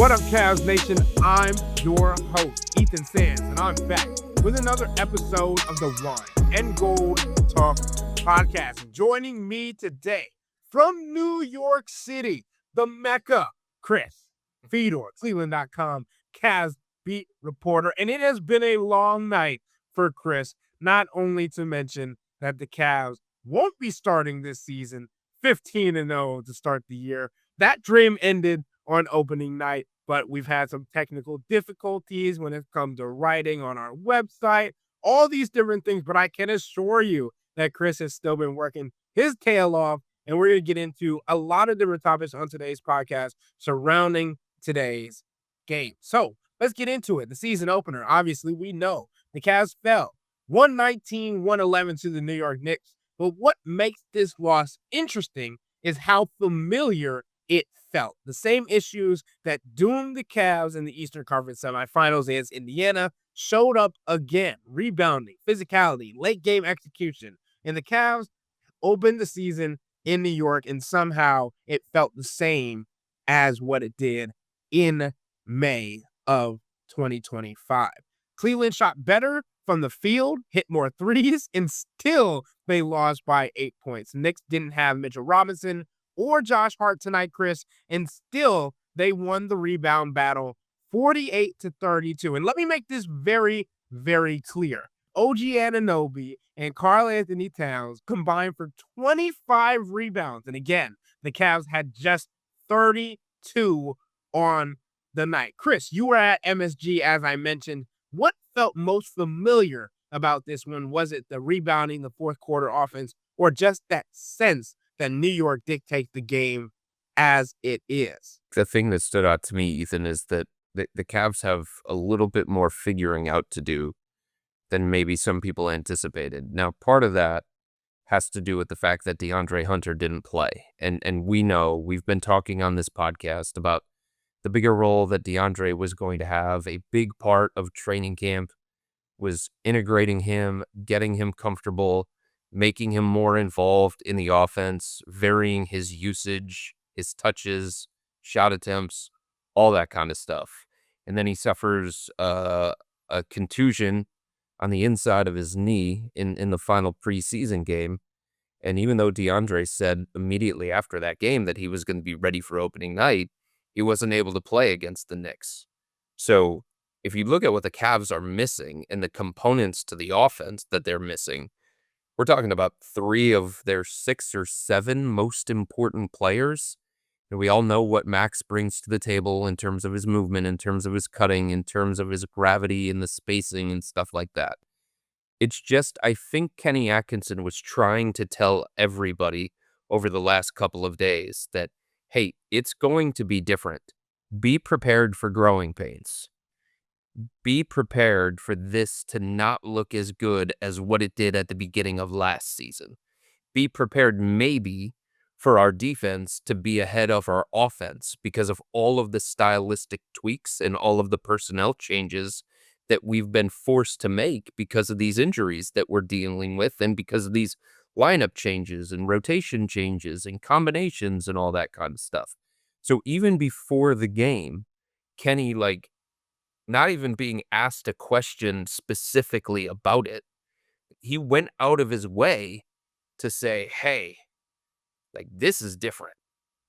What up, Cavs Nation? I'm your host, Ethan Sands, and I'm back with another episode of the Wine and Gold Talk podcast. Joining me today from New York City, the Mecca, Chris Fedor, cleveland.com, Cavs beat reporter. And it has been a long night for Chris, not only to mention that the Cavs won't be starting this season 15-0 to start the year. That dream ended on opening night, but we've had some technical difficulties when it comes to writing on our website, all these different things. But I can assure you that Chris has still been working his tail off, and we're going to get into a lot of different topics on today's podcast surrounding today's game. So let's get into it. The season opener, obviously, we know the Cavs fell 119-111 to the New York Knicks. But what makes this loss interesting is how familiar it felt. The same issues that doomed the Cavs in the Eastern Conference semifinals against Indiana showed up again. Rebounding, physicality, late game execution. And the Cavs opened the season in New York, and somehow it felt the same as what it did in May of 2025. Cleveland shot better from the field, hit more threes, and still they lost by 8 points. Knicks didn't have Mitchell Robinson or Josh Hart tonight, Chris, and still they won the rebound battle 48-32. And let me make this very, very clear. OG Anunoby and Karl-Anthony Towns combined for 25 rebounds. And again, the Cavs had just 32 on the night. Chris, you were at MSG, as I mentioned. What felt most familiar about this one? Was it the rebounding, the fourth quarter offense, or just that sense that New York dictates the game as it is? The thing that stood out to me, Ethan, is that the Cavs have a little bit more figuring out to do than maybe some people anticipated. Now, part of that has to do with the fact that DeAndre Hunter didn't play. And we know, we've been talking on this podcast about the bigger role that DeAndre was going to have. A big part of training camp was integrating him, getting him comfortable, making him more involved in the offense, varying his usage, his touches, shot attempts, all that kind of stuff. And then he suffers a contusion on the inside of his knee in the final preseason game. And even though DeAndre said immediately after that game that he was going to be ready for opening night, he wasn't able to play against the Knicks. So if you look at what the Cavs are missing and the components to the offense that they're missing, we're talking about 3 of their 6 or 7 most important players. And we all know what Max brings to the table in terms of his movement, in terms of his cutting, in terms of his gravity and the spacing and stuff like that. It's just, I think Kenny Atkinson was trying to tell everybody over the last couple of days that, hey, it's going to be different. Be prepared for growing pains. Be prepared for this to not look as good as what it did at the beginning of last season. Be prepared maybe for our defense to be ahead of our offense because of all of the stylistic tweaks and all of the personnel changes that we've been forced to make because of these injuries that we're dealing with and because of these lineup changes and rotation changes and combinations and all that kind of stuff. So even before the game, Kenny, not even being asked a question specifically about it, he went out of his way to say, hey, this is different.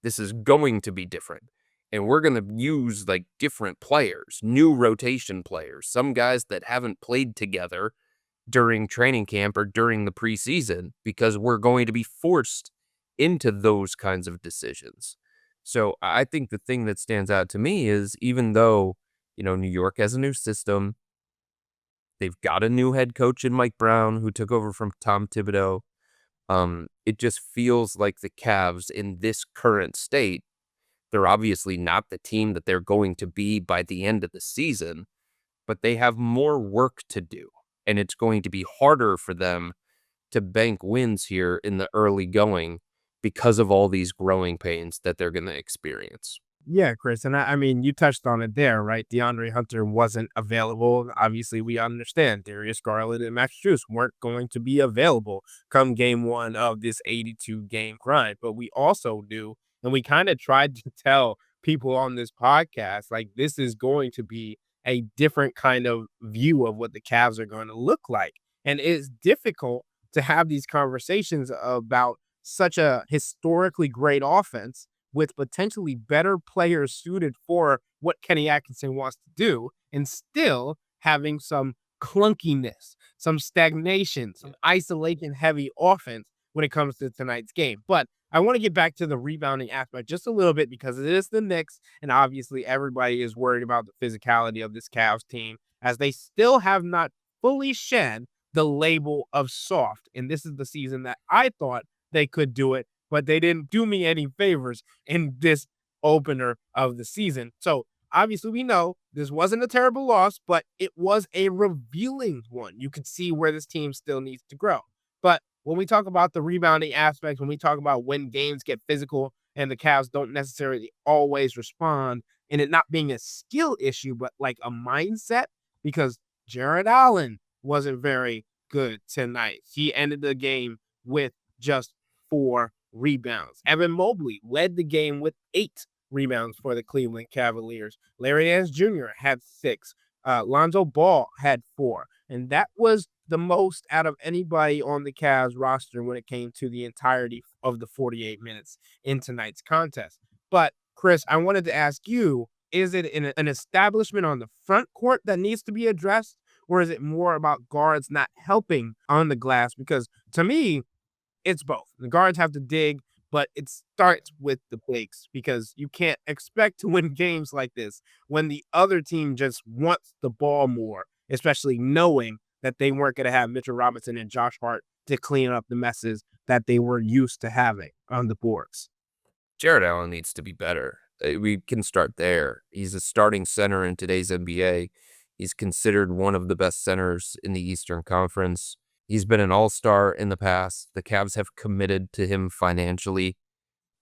This is going to be different. And we're going to use different players, new rotation players, some guys that haven't played together during training camp or during the preseason, because we're going to be forced into those kinds of decisions. So I think the thing that stands out to me is, even though, New York has a new system, they've got a new head coach in Mike Brown who took over from Tom Thibodeau. It just feels like the Cavs in this current state, they're obviously not the team that they're going to be by the end of the season, but they have more work to do. And it's going to be harder for them to bank wins here in the early going because of all these growing pains that they're going to experience. Yeah, Chris, and I mean, you touched on it there, right? DeAndre Hunter wasn't available. Obviously, we understand Darius Garland and Max Strus weren't going to be available come game 1 of this 82-game grind. But we also knew, and we kind of tried to tell people on this podcast, like this is going to be a different kind of view of what the Cavs are going to look like. And it's difficult to have these conversations about such a historically great offense with potentially better players suited for what Kenny Atkinson wants to do, and still having some clunkiness, some stagnation, some isolation heavy offense when it comes to tonight's game. But I want to get back to the rebounding aspect just a little bit because it is the Knicks, and obviously everybody is worried about the physicality of this Cavs team as they still have not fully shed the label of soft. And this is the season that I thought they could do it, but they didn't do me any favors in this opener of the season. So obviously we know this wasn't a terrible loss, but it was a revealing one. You could see where this team still needs to grow. But when we talk about the rebounding aspect, when we talk about when games get physical and the Cavs don't necessarily always respond, and it not being a skill issue, but like a mindset, because Jarrett Allen wasn't very good tonight. He ended the game with just 4 rebounds. Evan Mobley led the game with 8 rebounds for the Cleveland Cavaliers. Larry Nance Jr. had 6. Lonzo Ball had 4. And that was the most out of anybody on the Cavs roster when it came to the entirety of the 48 minutes in tonight's contest. But, Chris, I wanted to ask you, is it an establishment on the front court that needs to be addressed? Or is it more about guards not helping on the glass? Because to me, it's both. The guards have to dig, but it starts with the bigs because you can't expect to win games like this when the other team just wants the ball more, especially knowing that they weren't going to have Mitchell Robinson and Josh Hart to clean up the messes that they were used to having on the boards. Jarrett Allen needs to be better. We can start there. He's a starting center in today's NBA. He's considered one of the best centers in the Eastern Conference. He's been an all-star in the past. The Cavs have committed to him financially.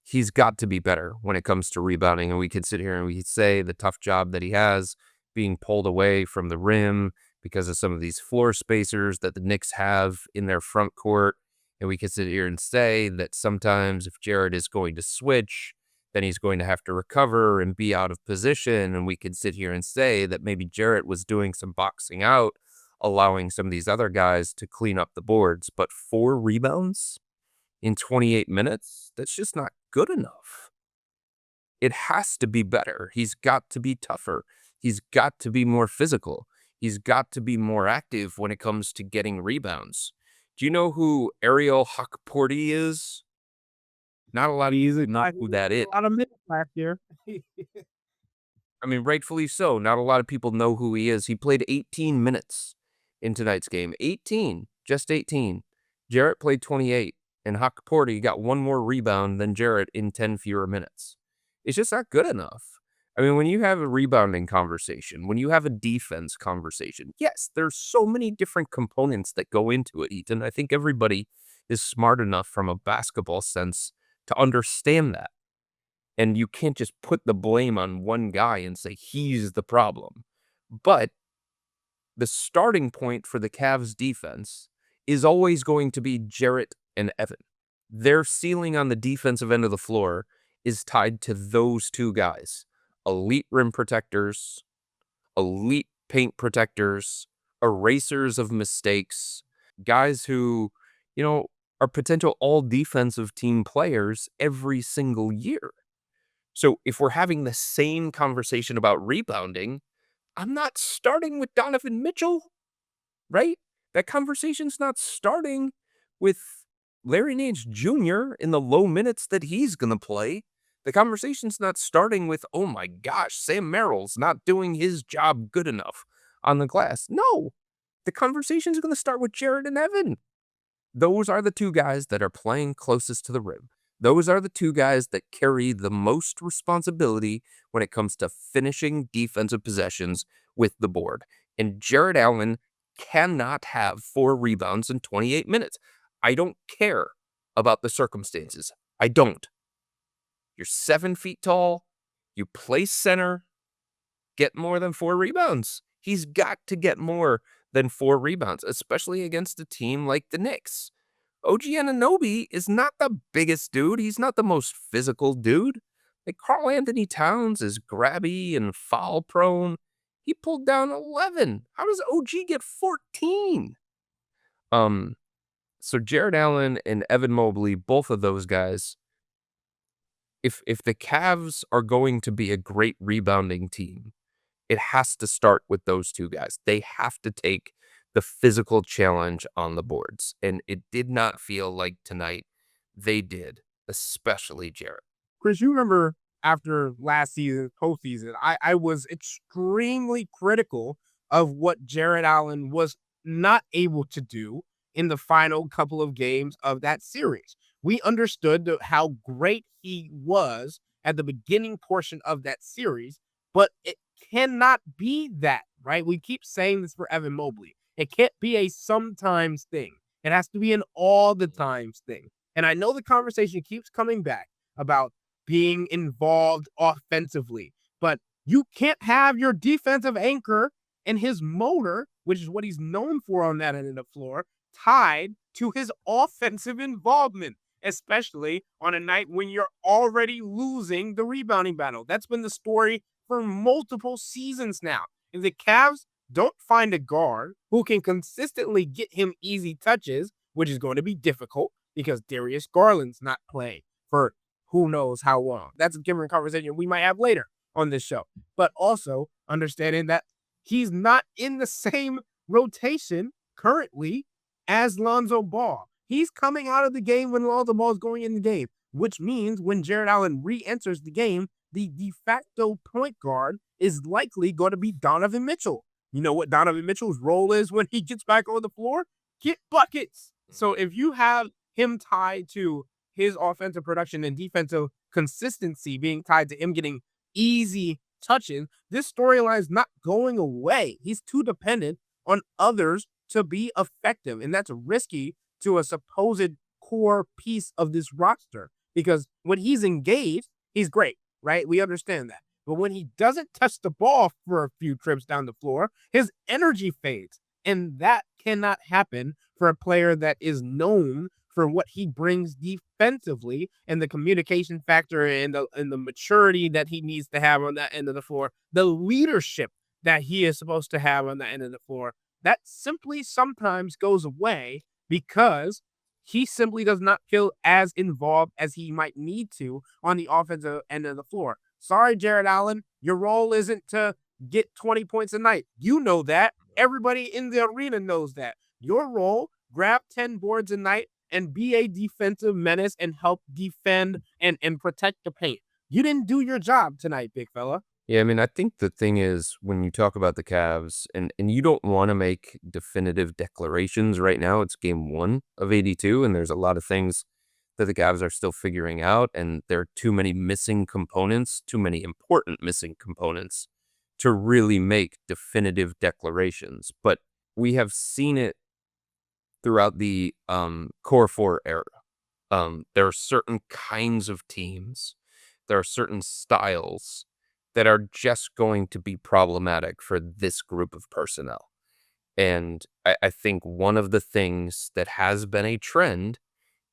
He's got to be better when it comes to rebounding. And we could sit here and we could say the tough job that he has being pulled away from the rim because of some of these floor spacers that the Knicks have in their front court. And we could sit here and say that sometimes if Jarrett is going to switch, then he's going to have to recover and be out of position. And we could sit here and say that maybe Jarrett was doing some boxing out, allowing some of these other guys to clean up the boards. But 4 rebounds in 28 minutes, that's just not good enough. It has to be better. He's got to be tougher. He's got to be more physical. He's got to be more active when it comes to getting rebounds. Do you know who Ariel Hakporti is? Not a lot of you know who that is. A lot of minutes last year. I mean, rightfully so. Not a lot of people know who he is. He played 18 minutes in tonight's game. 18. Just 18. Jarrett played 28. And Hakporti got 1 more rebound than Jarrett in 10 fewer minutes. It's just not good enough. I mean, when you have a rebounding conversation, when you have a defense conversation, yes, there's so many different components that go into it, Ethan. I think everybody is smart enough from a basketball sense to understand that. And you can't just put the blame on one guy and say he's the problem. But the starting point for the Cavs defense is always going to be Jarrett and Evan. Their ceiling on the defensive end of the floor is tied to those 2 guys. Elite rim protectors, elite paint protectors, erasers of mistakes, guys who, are potential all-defensive team players every single year. So if we're having the same conversation about rebounding, I'm not starting with Donovan Mitchell, right? That conversation's not starting with Larry Nance Jr. in the low minutes that he's going to play. The conversation's not starting with, oh my gosh, Sam Merrill's not doing his job good enough on the glass. No, the conversation's going to start with Jarrett and Evan. Those are the 2 guys that are playing closest to the rim. Those are the 2 guys that carry the most responsibility when it comes to finishing defensive possessions with the board. And Jarrett Allen cannot have 4 rebounds in 28 minutes. I don't care about the circumstances. I don't. You're 7 feet tall. You play center. Get more than 4 rebounds. He's got to get more than 4 rebounds, especially against a team like the Knicks. OG Anunoby is not the biggest dude. He's not the most physical dude. Like Karl Anthony Towns is grabby and foul prone. He pulled down 11. How does OG get 14? Um, so Jarrett Allen and Evan Mobley, both of those guys, if the Cavs are going to be a great rebounding team, it has to start with those two guys. They have to take the physical challenge on the boards. And it did not feel like tonight they did, especially Jarrett. Chris, you remember after last season's postseason, I was extremely critical of what Jarrett Allen was not able to do in the final couple of games of that series. We understood how great he was at the beginning portion of that series, but it cannot be that, right? We keep saying this for Evan Mobley. It can't be a sometimes thing. It has to be an all the times thing. And I know the conversation keeps coming back about being involved offensively, but you can't have your defensive anchor and his motor, which is what he's known for on that end of the floor, tied to his offensive involvement, especially on a night when you're already losing the rebounding battle. That's been the story for multiple seasons now. If the Cavs don't find a guard who can consistently get him easy touches, which is going to be difficult because Darius Garland's not playing for who knows how long. That's a different conversation we might have later on this show. But also understanding that he's not in the same rotation currently as Lonzo Ball. He's coming out of the game when Lonzo Ball is going in the game, which means when Jarrett Allen re-enters the game, the de facto point guard is likely going to be Donovan Mitchell. You know what Donovan Mitchell's role is when he gets back on the floor? Get buckets. So if you have him tied to his offensive production and defensive consistency being tied to him getting easy touches, this storyline is not going away. He's too dependent on others to be effective, and that's risky to a supposed core piece of this roster because when he's engaged, he's great, right? We understand that. But when he doesn't touch the ball for a few trips down the floor, his energy fades, and that cannot happen for a player that is known for what he brings defensively and the communication factor and the maturity that he needs to have on that end of the floor, the leadership that he is supposed to have on the end of the floor. That simply sometimes goes away because he simply does not feel as involved as he might need to on the offensive end of the floor. Sorry, Jarrett Allen, your role isn't to get 20 points a night. You know that. Everybody in the arena knows that. Your role, grab 10 boards a night and be a defensive menace and help defend and protect the paint. You didn't do your job tonight, big fella. Yeah, I mean, I think the thing is when you talk about the Cavs, and you don't want to make definitive declarations right now. It's game 1 of 82, and there's a lot of things that the Cavs are still figuring out, and there are too many missing components, too many important missing components to really make definitive declarations. But we have seen it throughout the Core 4 era. There are certain kinds of teams, there are certain styles that are just going to be problematic for this group of personnel. And I think one of the things that has been a trend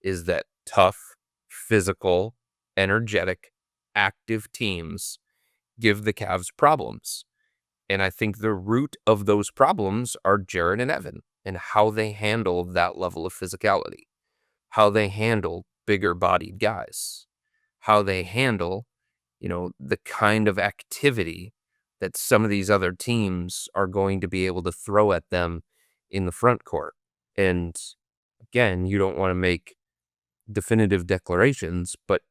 is that tough, physical, energetic, active teams give the Cavs problems. And I think the root of those problems are Jarrett and Evan and how they handle that level of physicality, how they handle bigger bodied guys, how they handle, the kind of activity that some of these other teams are going to be able to throw at them in the front court. And again, you don't want to make definitive declarations, but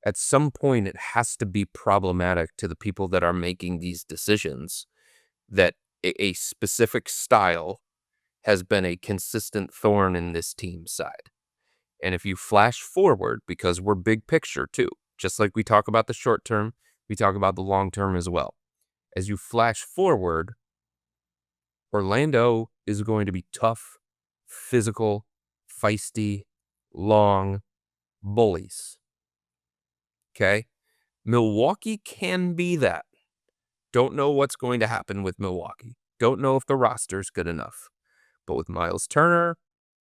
at some point it has to be problematic to the people that are making these decisions that a specific style has been a consistent thorn in this team's side. And if you flash forward, because we're big picture too, just like we talk about the short term, we talk about the long term as well. As you flash forward, Orlando is going to be tough, physical, feisty, long bullies. Okay? Milwaukee can be that. Don't know what's going to happen with Milwaukee. Don't know if the roster's good enough. But with Miles Turner,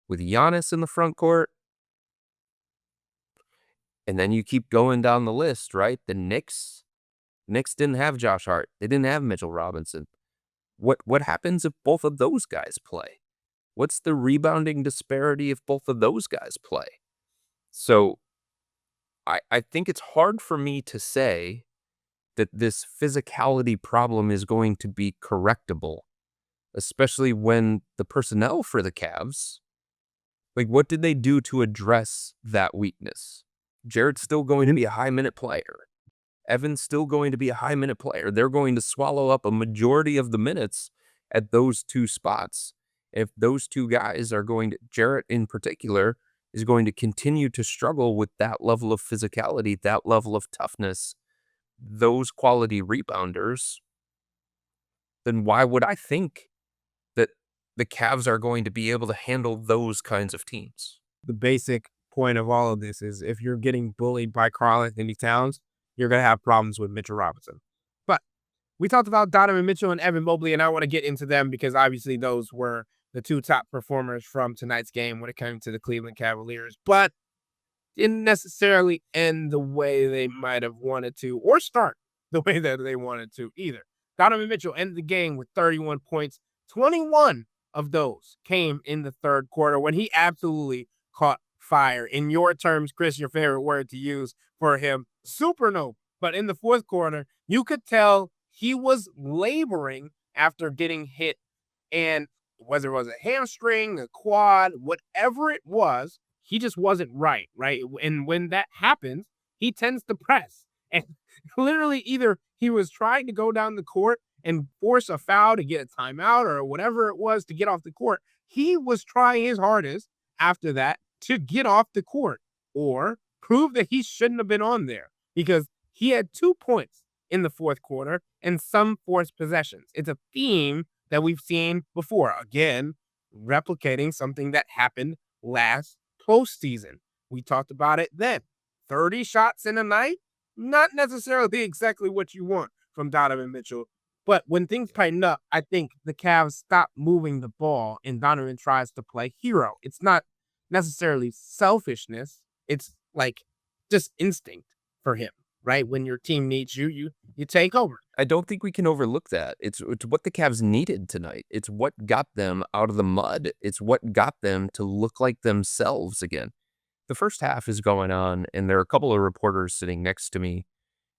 with Giannis in the front court, And then you keep going down the list, right? The Knicks didn't have Josh Hart. They didn't have Mitchell Robinson. What happens if both of those guys play? What's the rebounding disparity if both of those guys play? So I think it's hard for me to say that this physicality problem is going to be correctable, especially when the personnel for the Cavs, like, what did they do to address that weakness? Jarrett's still going to be a high-minute player. Evan's still going to be a high-minute player. They're going to swallow up a majority of the minutes at those two spots. If those two guys are going to, Jarrett in particular, is going to continue to struggle with that level of physicality, that level of toughness, those quality rebounders, then why would I think that the Cavs are going to be able to handle those kinds of teams? The basic point of all of this is if you're getting bullied by Karl-Anthony Towns, you're going to have problems with Mitchell Robinson. But we talked about Donovan Mitchell and Evan Mobley, and I want to get into them because obviously those were the two top performers from tonight's game when it came to the Cleveland Cavaliers, but didn't necessarily end the way they might have wanted to or start the way that they wanted to either. Donovan Mitchell ended the game with 31 points. 21 of those came in the third quarter when he absolutely caught fire. In your terms, Chris, your favorite word to use for him, supernova. But in the fourth quarter, you could tell he was laboring after getting hit. And whether it was a hamstring, a quad, whatever it was, he just wasn't right? And when that happens, he tends to press. And literally either he was trying to go down the court and force a foul to get a timeout or whatever it was to get off the court. He was trying his hardest after that to get off the court or prove that he shouldn't have been on there because he had 2 points in the fourth quarter and some forced possessions. It's a theme that we've seen before. Again, replicating something that happened last postseason. We talked about it then. 30 shots in a night, not necessarily exactly what you want from Donovan Mitchell. But when things tighten up, I think the Cavs stop moving the ball and Donovan tries to play hero. It's not necessarily selfishness. It's like just instinct for him, right? When your team needs you, you take over. I don't think we can overlook that. It's what the Cavs needed tonight. It's what got them out of the mud. It's what got them to look like themselves again. The first half is going on, and there are a couple of reporters sitting next to me,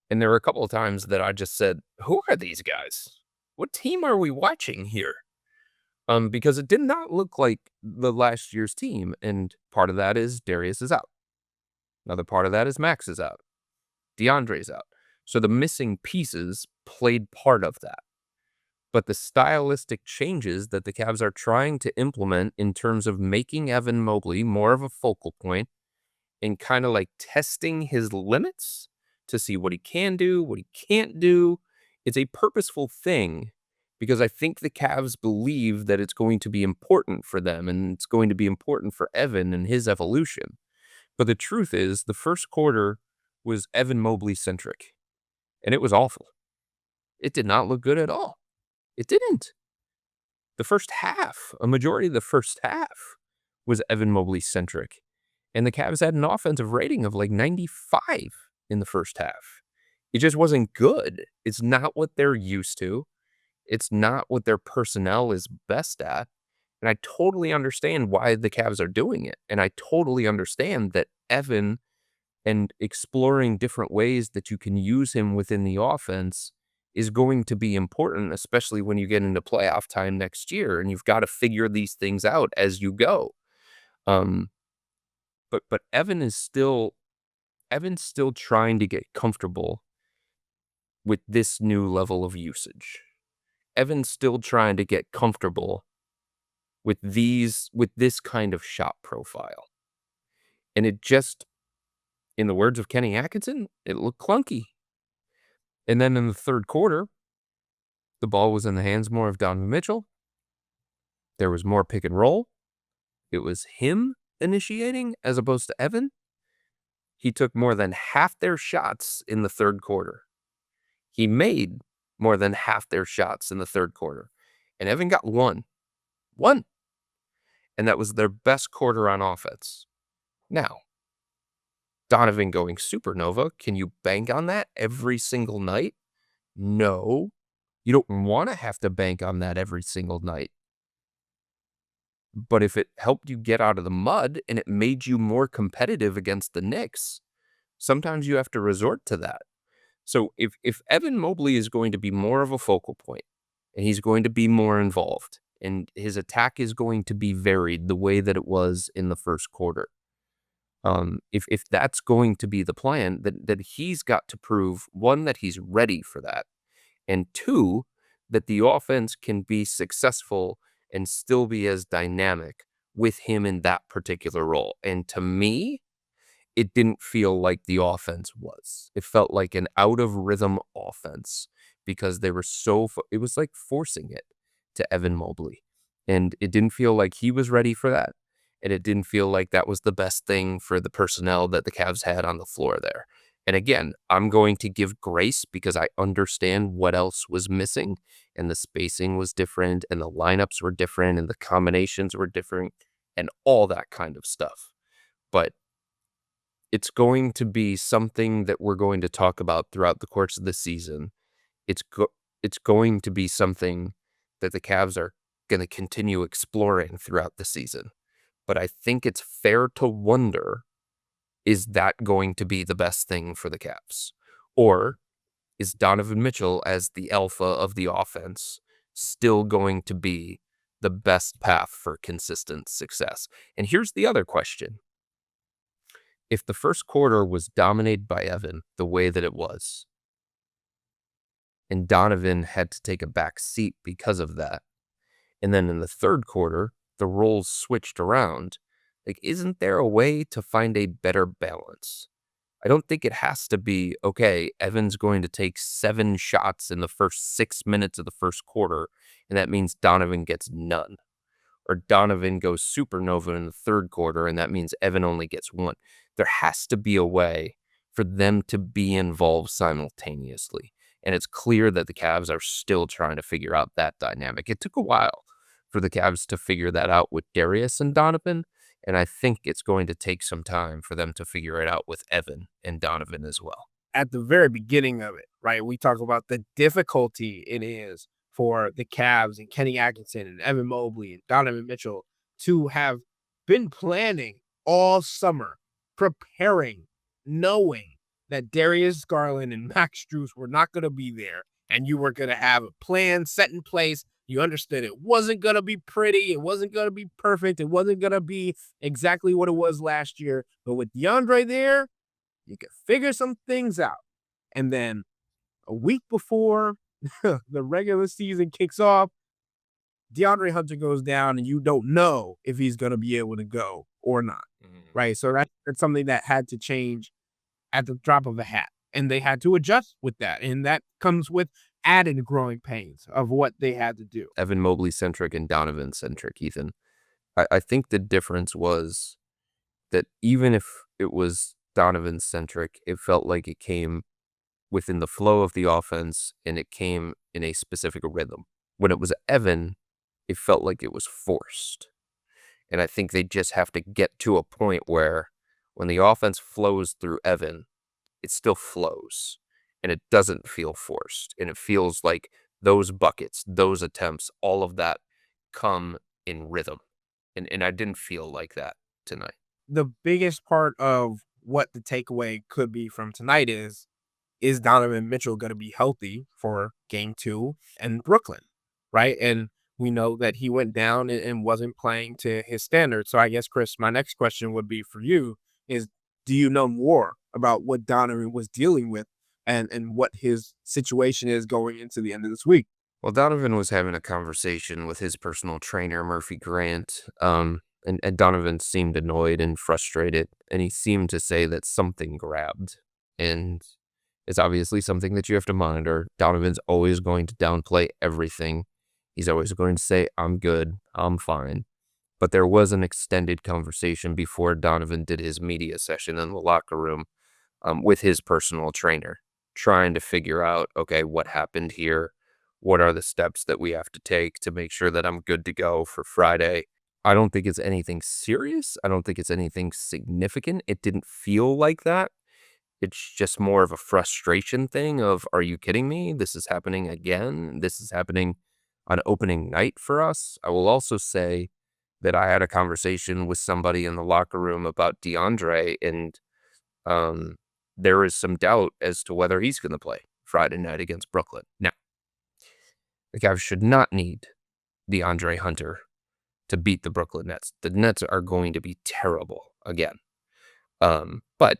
and there were a couple of times that I just said, who are these guys? What team are we watching here? Because it did not look like the last year's team, and part of that is Darius is out. Another part of that is Max is out. DeAndre's out. So the missing pieces played part of that. But the stylistic changes that the Cavs are trying to implement in terms of making Evan Mobley more of a focal point and kind of like testing his limits to see what he can do, what he can't do, it's a purposeful thing because I think the Cavs believe that it's going to be important for them and it's going to be important for Evan and his evolution. But the truth is, the first quarter was Evan Mobley-centric, and it was awful. It did not look good at all. It didn't. The first half, a majority of the first half, was Evan Mobley-centric, and the Cavs had an offensive rating of like 95 in the first half. It just wasn't good. It's not what they're used to. It's not what their personnel is best at. And I totally understand why the Cavs are doing it. And I totally understand that Evan and exploring different ways that you can use him within the offense is going to be important, especially when you get into playoff time next year and you've got to figure these things out as you go. But Evan's still trying to get comfortable with this new level of usage. Evan's still trying to get comfortable with this kind of shot profile. And it just, in the words of Kenny Atkinson, it looked clunky. And then in the third quarter, the ball was in the hands more of Donovan Mitchell. There was more pick and roll. It was him initiating as opposed to Evan. He took more than half their shots in the third quarter. He made more than half their shots in the third quarter. And Evan got one. And that was their best quarter on offense. Now, Donovan going supernova, can you bank on that every single night? No. You don't want to have to bank on that every single night. But if it helped you get out of the mud and it made you more competitive against the Knicks, sometimes you have to resort to that. So if Evan Mobley is going to be more of a focal point and he's going to be more involved and his attack is going to be varied the way that it was in the first quarter, if that's going to be the plan, that he's got to prove, one, that he's ready for that, and two, that the offense can be successful and still be as dynamic with him in that particular role. And to me, it didn't feel like the offense was. It felt like an out of rhythm offense because they were it was like forcing it to Evan Mobley. And it didn't feel like he was ready for that. And it didn't feel like that was the best thing for the personnel that the Cavs had on the floor there. And again, I'm going to give grace because I understand what else was missing, and the spacing was different, and the lineups were different, and the combinations were different, and all that kind of stuff. But it's going to be something that we're going to talk about throughout the course of the season. It's going to be something that the Cavs are going to continue exploring throughout the season. But I think it's fair to wonder, is that going to be the best thing for the Cavs? Or is Donovan Mitchell, as the alpha of the offense, still going to be the best path for consistent success? And here's the other question. If the first quarter was dominated by Evan the way that it was, and Donovan had to take a back seat because of that, and then in the third quarter, the roles switched around, like, isn't there a way to find a better balance? I don't think it has to be, okay, Evan's going to take 7 shots in the first 6 minutes of the first quarter, and that means Donovan gets none. Or Donovan goes supernova in the third quarter, and that means Evan only gets 1. There has to be a way for them to be involved simultaneously. And it's clear that the Cavs are still trying to figure out that dynamic. It took a while for the Cavs to figure that out with Darius and Donovan, and I think it's going to take some time for them to figure it out with Evan and Donovan as well. At the very beginning of it, right, we talk about the difficulty it is for the Cavs and Kenny Atkinson and Evan Mobley and Donovan Mitchell to have been planning all summer, preparing, knowing that Darius Garland and Max Strus were not going to be there, and you were going to have a plan set in place. You understood it wasn't going to be pretty. It wasn't going to be perfect. It wasn't going to be exactly what it was last year. But with DeAndre there, you could figure some things out. And then a week before the regular season kicks off, DeAndre Hunter goes down, and you don't know if he's going to be able to go or not, right? So that's something that had to change at the drop of a hat, and they had to adjust with that, and that comes with added growing pains of what they had to do. Evan Mobley-centric and Donovan-centric, Ethan. I think the difference was that even if it was Donovan-centric, it felt like it came within the flow of the offense, and it came in a specific rhythm. When it was Evan, it felt like it was forced. And I think they just have to get to a point where when the offense flows through Evan, it still flows, and it doesn't feel forced. And it feels like those buckets, those attempts, all of that come in rhythm. And I didn't feel like that tonight. The biggest part of what the takeaway could be from tonight is Donovan Mitchell going to be healthy for game 2 in Brooklyn, right? And we know that he went down and wasn't playing to his standards. So I guess, Chris, my next question would be for you is, do you know more about what Donovan was dealing with and what his situation is going into the end of this week? Well, Donovan was having a conversation with his personal trainer, Murphy Grant, and Donovan seemed annoyed and frustrated, and he seemed to say that something grabbed, and it's obviously something that you have to monitor. Donovan's always going to downplay everything. He's always going to say, I'm good, I'm fine. But there was an extended conversation before Donovan did his media session in the locker room with his personal trainer, trying to figure out, okay, what happened here? What are the steps that we have to take to make sure that I'm good to go for Friday? I don't think it's anything serious. I don't think it's anything significant. It didn't feel like that. It's just more of a frustration thing of, are you kidding me? This is happening again. This is happening on opening night for us. I will also say that I had a conversation with somebody in the locker room about DeAndre, and there is some doubt as to whether he's going to play Friday night against Brooklyn. Now, the Cavs should not need DeAndre Hunter to beat the Brooklyn Nets. The Nets are going to be terrible again. But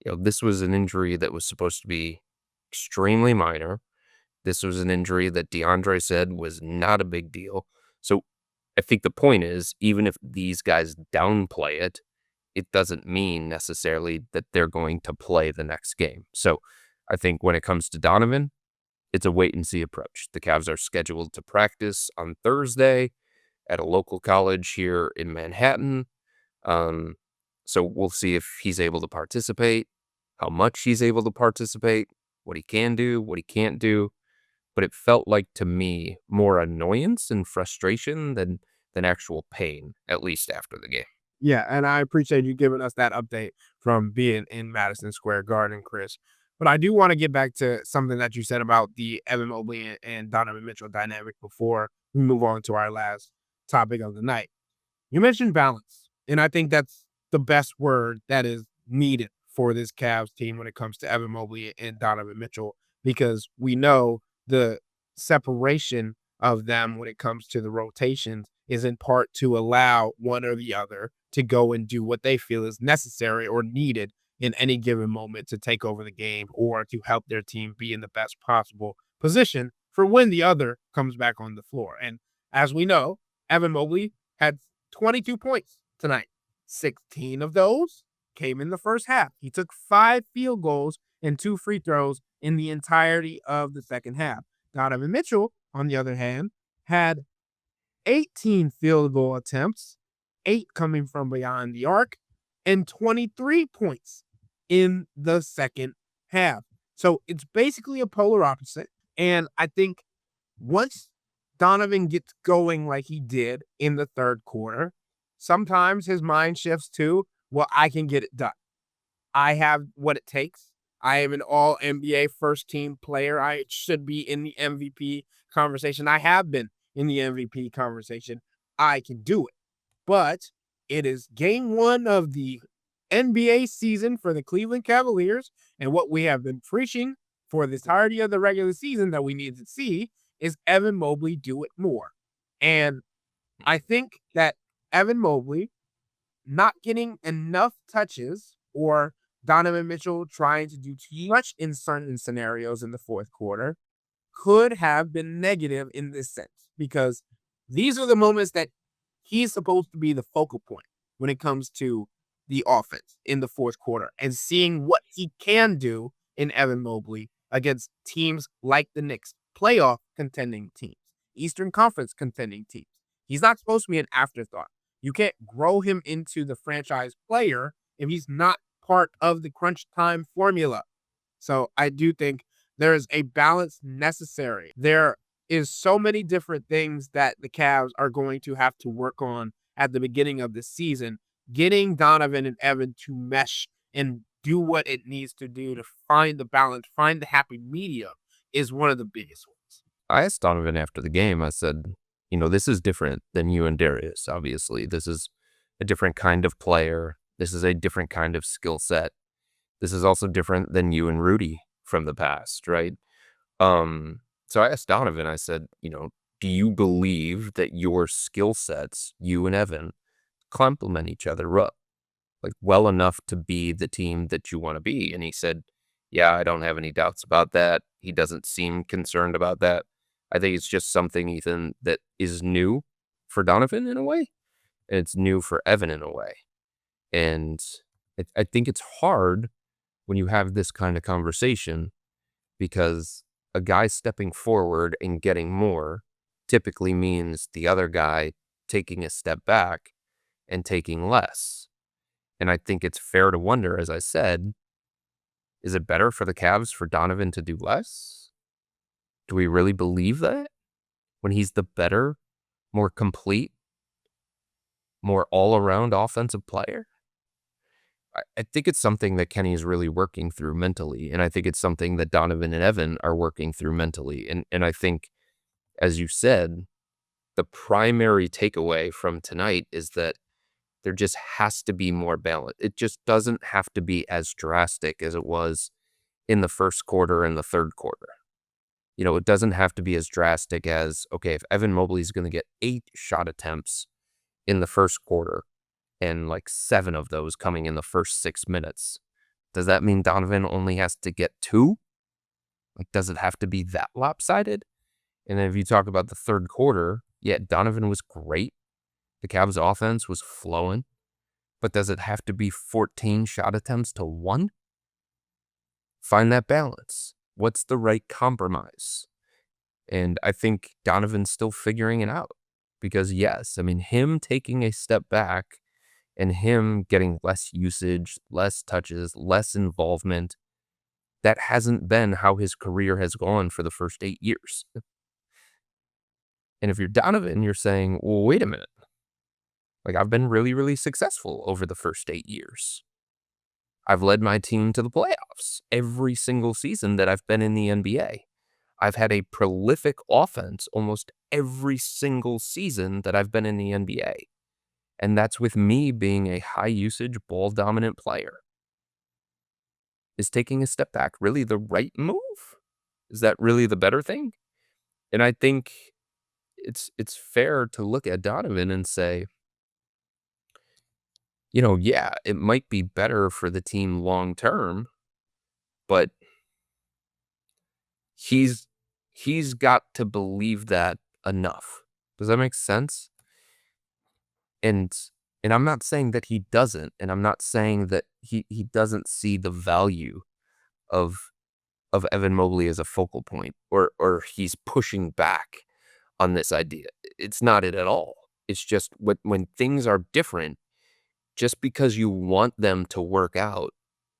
this was an injury that was supposed to be extremely minor. This was an injury that DeAndre said was not a big deal. So I think the point is, even if these guys downplay it, it doesn't mean necessarily that they're going to play the next game. So I think when it comes to Donovan, it's a wait-and-see approach. The Cavs are scheduled to practice on Thursday at a local college here in Manhattan. So we'll see if he's able to participate, how much he's able to participate, what he can do, what he can't do. But it felt like, to me, more annoyance and frustration than actual pain, at least after the game. Yeah, and I appreciate you giving us that update from being in Madison Square Garden, Chris. But I do want to get back to something that you said about the Evan Mobley and Donovan Mitchell dynamic before we move on to our last topic of the night. You mentioned balance, and I think that's the best word that is needed for this Cavs team when it comes to Evan Mobley and Donovan Mitchell, because we know the separation of them when it comes to the rotations is in part to allow one or the other to go and do what they feel is necessary or needed in any given moment to take over the game or to help their team be in the best possible position for when the other comes back on the floor. And as we know, Evan Mobley had 22 points tonight. 16 of those came in the first half. He took 5 field goals and 2 free throws in the entirety of the second half. Donovan Mitchell, on the other hand, had 18 field goal attempts, 8 coming from beyond the arc, and 23 points in the second half. So it's basically a polar opposite. And I think once Donovan gets going like he did in the third quarter, sometimes his mind shifts to, well, I can get it done. I have what it takes. I am an all-NBA first-team player. I should be in the MVP conversation. I have been in the MVP conversation. I can do it. But it is game 1 of the NBA season for the Cleveland Cavaliers, and what we have been preaching for the entirety of the regular season that we need to see is Evan Mobley do it more. And I think that Evan Mobley not getting enough touches or Donovan Mitchell trying to do too much in certain scenarios in the fourth quarter could have been negative in this sense, because these are the moments that he's supposed to be the focal point when it comes to the offense in the fourth quarter, and seeing what he can do in Evan Mobley against teams like the Knicks, playoff contending teams, Eastern Conference contending teams. He's not supposed to be an afterthought. You can't grow him into the franchise player if he's not part of the crunch time formula. So I do think there is a balance necessary. There is so many different things that the Cavs are going to have to work on at the beginning of the season. Getting Donovan and Evan to mesh and do what it needs to do to find the balance, find the happy medium, is one of the biggest ones. I asked Donovan after the game, I said, this is different than you and Darius, obviously. This is a different kind of player. This is a different kind of skill set. This is also different than you and Rudy from the past, right? So I asked Donovan, I said, do you believe that your skill sets, you and Evan, complement each other well enough to be the team that you want to be? And he said, yeah, I don't have any doubts about that. He doesn't seem concerned about that. I think it's just something, Ethan, that is new for Donovan in a way, and it's new for Evan in a way. And I think it's hard when you have this kind of conversation, because a guy stepping forward and getting more typically means the other guy taking a step back and taking less. And I think it's fair to wonder, as I said, is it better for the Cavs for Donovan to do less? Do we really believe that when he's the better, more complete more all-around offensive player? I think it's something that Kenny is really working through mentally, and I think it's something that Donovan and Evan are working through mentally. And I think, as you said, the primary takeaway from tonight is that there just has to be more balance. It just doesn't have to be as drastic as it was in the first quarter and the third quarter. It doesn't have to be as drastic as, okay, if Evan Mobley is going to get 8 shot attempts in the first quarter and like 7 of those coming in the first 6 minutes, does that mean Donovan only has to get 2? Like, does it have to be that lopsided? And then if you talk about the third quarter, yeah, Donovan was great. The Cavs offense was flowing. But does it have to be 14 shot attempts to 1? Find that balance. What's the right compromise? And I think Donovan's still figuring it out. Because yes, I mean, him taking a step back and him getting less usage, less touches, less involvement, that hasn't been how his career has gone for the first 8 years. And if you're Donovan, you're saying, well, wait a minute. Like, I've been really, really successful over the first 8 years. I've led my team to the playoffs every single season that I've been in the NBA. I've had a prolific offense almost every single season that I've been in the NBA. And that's with me being a high-usage, ball-dominant player. Is taking a step back really the right move? Is that really the better thing? And I think it's fair to look at Donovan and say, yeah, it might be better for the team long term, but he's got to believe that enough. Does that make sense? And I'm not saying that he doesn't, and I'm not saying that he doesn't see the value of Evan Mobley as a focal point, or he's pushing back on this idea. It's not it at all. It's just when things are different, just because you want them to work out,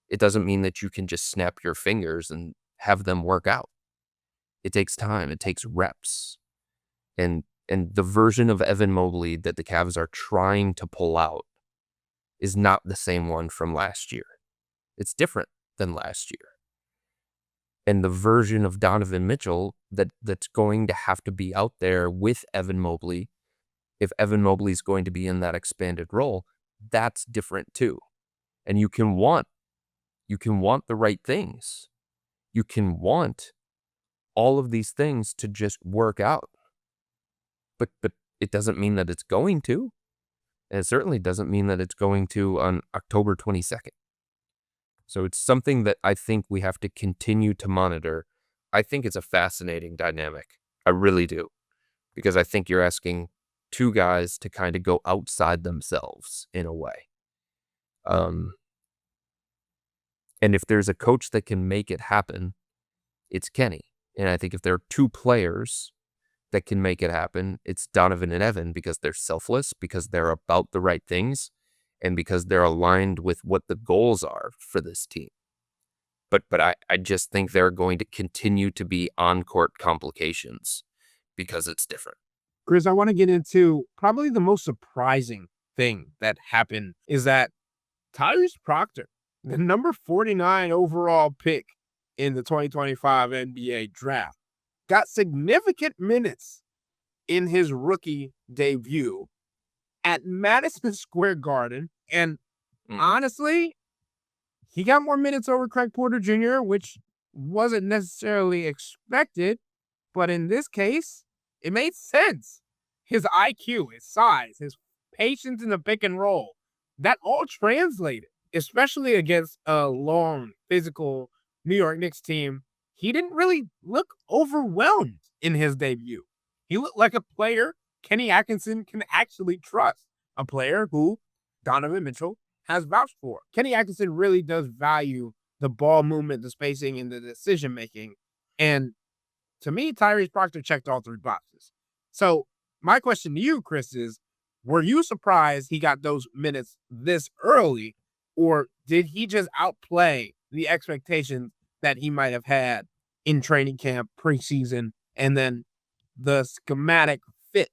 it doesn't mean that you can just snap your fingers and have them work out. It takes time. It takes reps. And the version of Evan Mobley that the Cavs are trying to pull out is not the same one from last year. It's different than last year. And the version of Donovan Mitchell that's going to have to be out there with Evan Mobley, if Evan Mobley is going to be in that expanded role, that's different too. And you can want the right things. You can want all of these things to just work out. But it doesn't mean that it's going to. And it certainly doesn't mean that it's going to on October 22nd. So it's something that I think we have to continue to monitor. I think it's a fascinating dynamic. I really do. Because I think you're asking two guys to kind of go outside themselves in a way. And if there's a coach that can make it happen, it's Kenny. And I think if there are two players that can make it happen, it's Donovan and Evan, because they're selfless, because they're about the right things, and because they're aligned with what the goals are for this team. But I just think there are going to continue to be on-court complications because it's different. Chris, I want to get into probably the most surprising thing that happened is that Tyrese Proctor, the number 49 overall pick in the 2025 NBA draft, got significant minutes in his rookie debut at Madison Square Garden. And honestly, he got more minutes over Craig Porter Jr., which wasn't necessarily expected. But in this case, it made sense. His IQ, his size, his patience in the pick and roll, that all translated, especially against a long, physical New York Knicks team. He didn't really look overwhelmed in his debut. He looked like a player Kenny Atkinson can actually trust, a player who Donovan Mitchell has vouched for. Kenny Atkinson really does value the ball movement, the spacing, and the decision-making. And to me, Tyrese Proctor checked all three boxes. So my question to you, Chris, is, were you surprised he got those minutes this early, or did he just outplay the expectations that he might have had in training camp, preseason, and then the schematic fit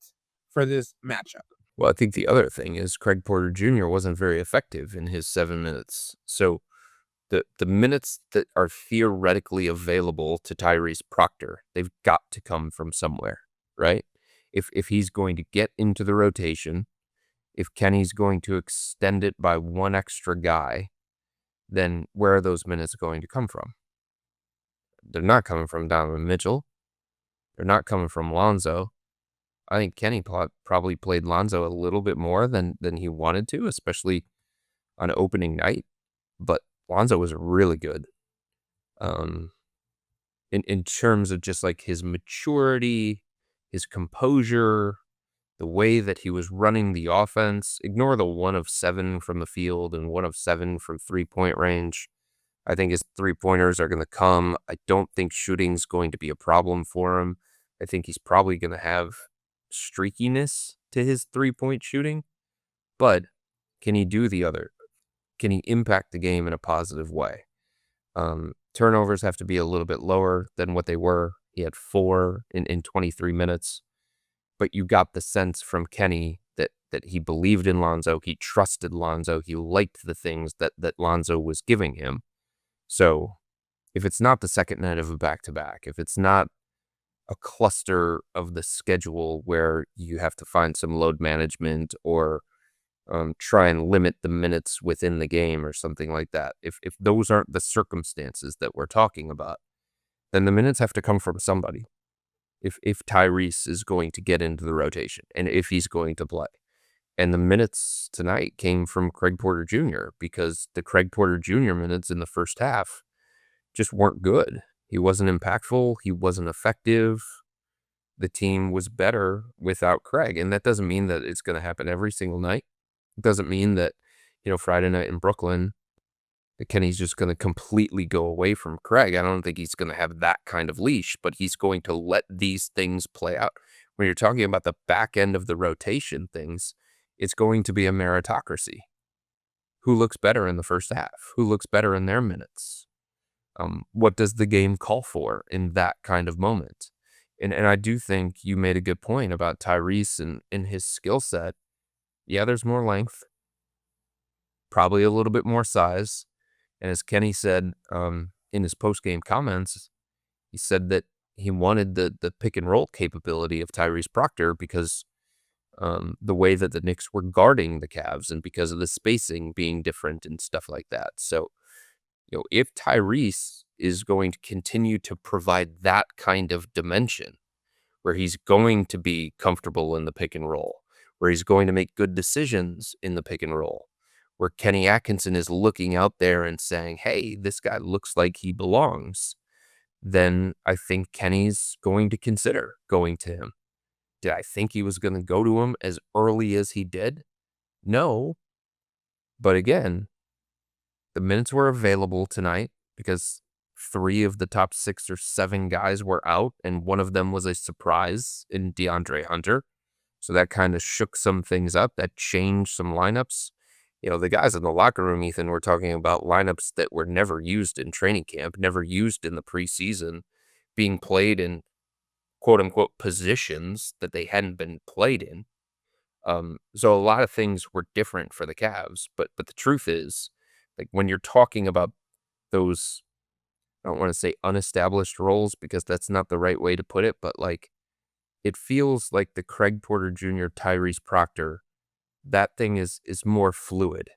for this matchup? Well, I think the other thing is Craig Porter Jr. wasn't very effective in his 7 minutes. So the minutes that are theoretically available to Tyrese Proctor, they've got to come from somewhere, right? If he's going to get into the rotation, if Kenny's going to extend it by one extra guy, then where are those minutes going to come from? They're not coming from Donovan Mitchell. They're not coming from Lonzo. I think Kenny probably played Lonzo a little bit more than he wanted to, especially on opening night. But Lonzo was really good. In terms of just like his maturity, his composure, the way that he was running the offense. Ignore the 1 of 7 from the field and 1 of 7 from 3-point range. I think his 3-pointers are going to come. I don't think shooting's going to be a problem for him. I think he's probably going to have streakiness to his 3-point shooting. But can he do the other? Can he impact the game in a positive way? Turnovers have to be a little bit lower than what they were. He had 4 in 23 minutes. But you got the sense from Kenny that he believed in Lonzo. He trusted Lonzo. He liked the things that Lonzo was giving him. So if it's not the second night of a back-to-back, if it's not a cluster of the schedule where you have to find some load management or try and limit the minutes within the game or something like that, if those aren't the circumstances that we're talking about, then the minutes have to come from somebody. If Tyrese is going to get into the rotation and if he's going to play. And the minutes tonight came from Craig Porter Jr. because the Craig Porter Jr. minutes in the first half just weren't good. He wasn't impactful. He wasn't effective. The team was better without Craig. And that doesn't mean that it's going to happen every single night. It doesn't mean that, Friday night in Brooklyn, that Kenny's just going to completely go away from Craig. I don't think he's going to have that kind of leash, but he's going to let these things play out. When you're talking about the back end of the rotation things, it's going to be a meritocracy. Who looks better in the first half? Who looks better in their minutes? What does the game call for in that kind of moment? And I do think you made a good point about Tyrese and his skill set. Yeah, there's more length, probably a little bit more size. And as Kenny said in his post-game comments, he said that he wanted the pick and roll capability of Tyrese Proctor because the way that the Knicks were guarding the Cavs and because of the spacing being different and stuff like that. So, if Tyrese is going to continue to provide that kind of dimension where he's going to be comfortable in the pick and roll, where he's going to make good decisions in the pick and roll, where Kenny Atkinson is looking out there and saying, hey, this guy looks like he belongs, then I think Kenny's going to consider going to him. Did I think he was going to go to him as early as he did? No. But again, the minutes were available tonight because 3 of the top 6 or 7 guys were out, and one of them was a surprise in DeAndre Hunter. So that kind of shook some things up. That changed some lineups. The guys in the locker room, Ethan, were talking about lineups that were never used in training camp, never used in the preseason, being played in quote-unquote positions that they hadn't been played in. So a lot of things were different for the Cavs. But the truth is, like, when you're talking about those, I don't want to say unestablished roles because that's not the right way to put it, but like, it feels like the Craig Porter Jr., Tyrese Proctor, that thing is more fluid.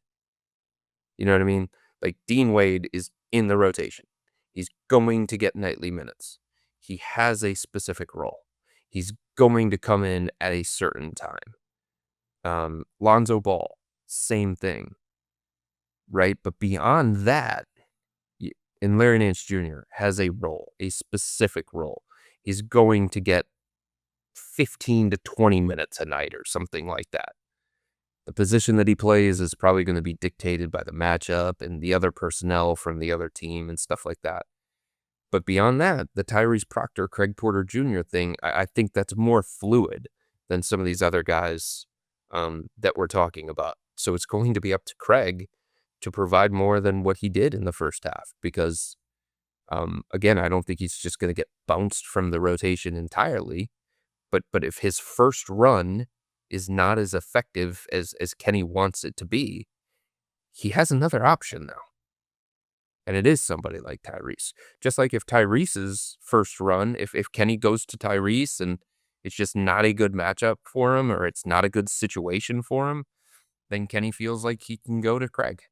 You know what I mean? Like, Dean Wade is in the rotation. He's going to get nightly minutes. He has a specific role. He's going to come in at a certain time. Lonzo Ball, same thing. Right? But beyond that, and Larry Nance Jr. has a role, a specific role. He's going to get 15 to 20 minutes a night or something like that. The position that he plays is probably going to be dictated by the matchup and the other personnel from the other team and stuff like that. But beyond that, the Tyrese Proctor, Craig Porter Jr. thing, I think that's more fluid than some of these other guys that we're talking about. So it's going to be up to Craig to provide more than what he did in the first half because, again, I don't think he's just going to get bounced from the rotation entirely. But if his first run is not as effective as Kenny wants it to be, he has another option now. And it is somebody like Tyrese. Just like if Tyrese's first run, if Kenny goes to Tyrese and it's just not a good matchup for him or it's not a good situation for him, then Kenny feels like he can go to Craig.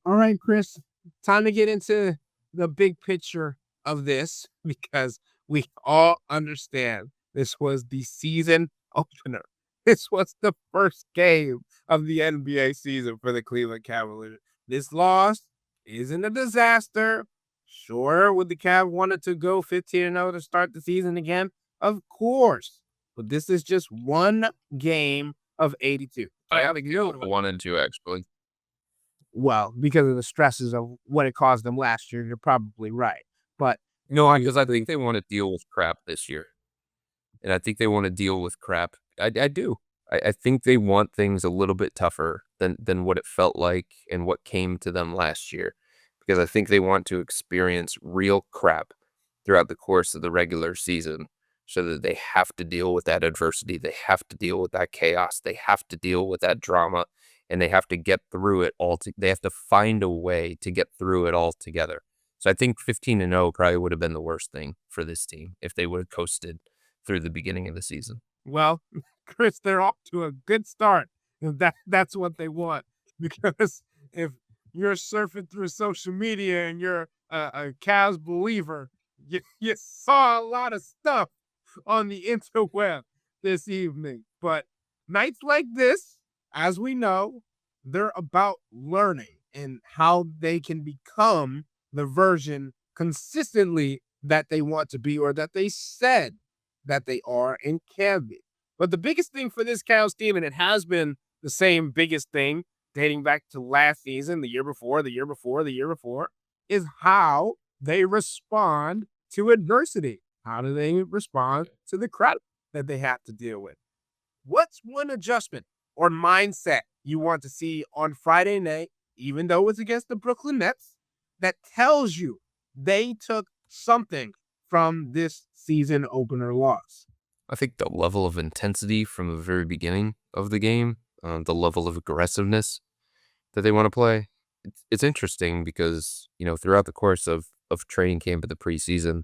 All right, Chris, time to get into the big picture of this because we all understand this was the season opener. This was the first game of the NBA season for the Cleveland Cavaliers. This loss isn't a disaster. Sure, would the Cavs wanted to go 15-0 to start the season again? Of course. But this is just one game of 82. I wanted to, actually. Well, because of the stresses of what it caused them last year, you're probably right. But No, because I think they want to deal with crap this year. And I think they want to deal with crap. I do. I think they want things a little bit tougher than what it felt like and what came to them last year. Because I think they want to experience real crap throughout the course of the regular season so that they have to deal with that adversity. They have to deal with that chaos. They have to deal with that drama. And they have to get through it all. They have to find a way to get through it all together. So I think 15-0 probably would have been the worst thing for this team if they would have coasted through the beginning of the season. well, Chris, they're off to a good start. That's what they want. Because if you're surfing through social media and you're a Cavs believer, you saw a lot of stuff on the interweb this evening. But nights like this, as we know, they're about learning and how they can become the version consistently that they want to be or that they said that they are and can be. But the biggest thing for this Cavs team, and it has been the same biggest thing dating back to last season, the year before, is how they respond to adversity. How do they respond to the crap that they have to deal with? What's one adjustment or mindset you want to see on Friday night, even though it's against the Brooklyn Nets, that tells you they took something from this season opener loss? I think the level of intensity from the very beginning of the game, the level of aggressiveness that they want to play. It's interesting because, throughout the course of training camp of the preseason,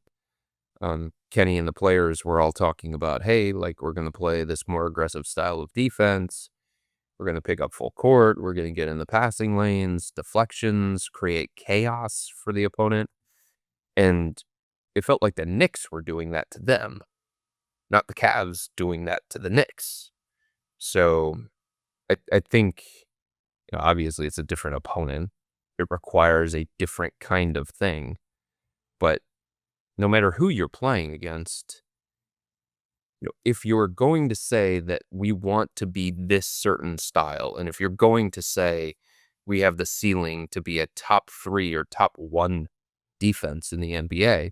Kenny and the players were all talking about, hey, like we're going to play this more aggressive style of defense. We're going to pick up full court. We're going to get in the passing lanes, deflections, create chaos for the opponent. And it felt like the Knicks were doing that to them, not the Cavs doing that to the Knicks. So I think, obviously it's a different opponent. It requires a different kind of thing. But no matter who you're playing against, if you're going to say that we want to be this certain style, and if you're going to say we have the ceiling to be a top 3 or top 1 defense in the NBA,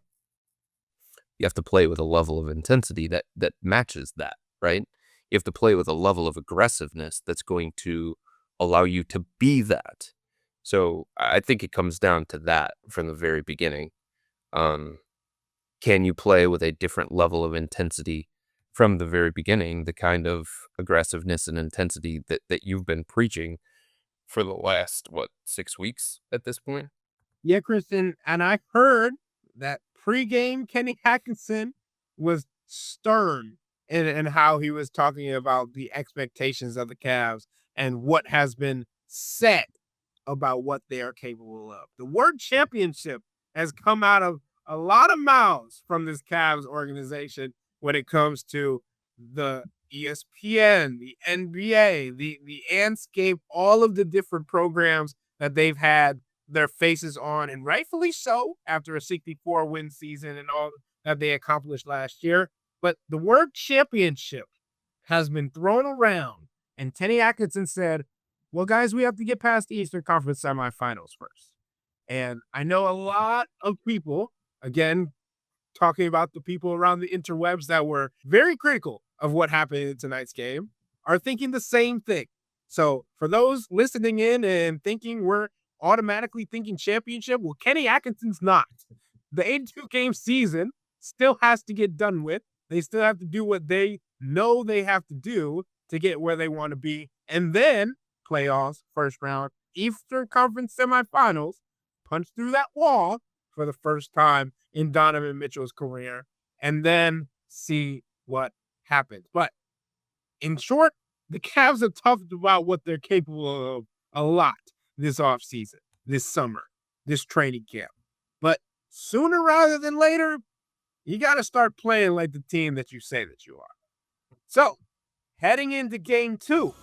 you have to play with a level of intensity that matches that, right? You have to play with a level of aggressiveness that's going to allow you to be that. So I think it comes down to that from the very beginning. Can you play with a different level of intensity from the very beginning, the kind of aggressiveness and intensity that you've been preaching for the last, 6 weeks at this point? Yeah, Kristen, and I heard that pregame Kenny Atkinson was stern in how he was talking about the expectations of the Cavs and what has been said about what they are capable of. The word championship has come out of a lot of mouths from this Cavs organization when it comes to the ESPN, the NBA, the Anscape, all of the different programs that they've had their faces on, and rightfully so, after a 64-win season and all that they accomplished last year. But the word championship has been thrown around, and Kenny Atkinson said, well, guys, we have to get past the Eastern Conference semifinals first. And I know a lot of people, again, talking about the people around the interwebs that were very critical of what happened in tonight's game, are thinking the same thing. So for those listening in and thinking we're automatically thinking championship, well, Kenny Atkinson's not. The 82-game season still has to get done with. They still have to do what they know they have to do to get where they want to be. And then playoffs, first round, Eastern Conference semifinals, punch through that wall for the first time in Donovan Mitchell's career, and then see what happens. But in short, the Cavs have talked about what they're capable of a lot this offseason, this summer, this training camp. But sooner rather than later, you got to start playing like the team that you say that you are. So, heading into game 2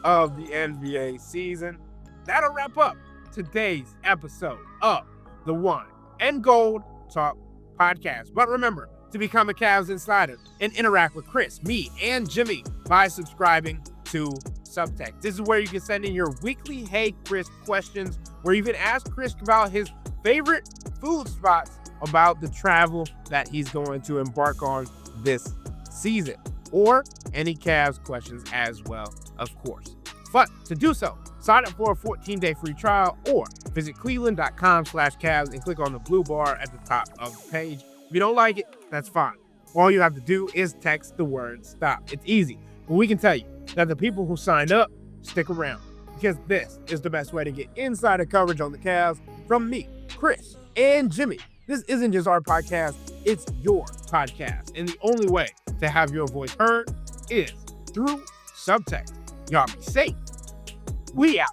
of the NBA season, that'll wrap up today's episode of the Wine and Gold Talk podcast. But remember to become a Cavs Insider and interact with Chris, me, and Jimmy by subscribing to Subtext. This is where you can send in your weekly Hey Chris questions, where you can ask Chris about his favorite food spots about the travel that he's going to embark on this season, or any Cavs questions as well, of course. But to do so, sign up for a 14-day free trial or visit cleveland.com/Cavs and click on the blue bar at the top of the page. If you don't like it, that's fine. All you have to do is text the word STOP. It's easy, but we can tell you that the people who signed up stick around, because this is the best way to get insider coverage on the Cavs from me, Chris, and Jimmy. This isn't just our podcast, it's your podcast. And the only way to have your voice heard is through Subtext. Y'all be safe. We out.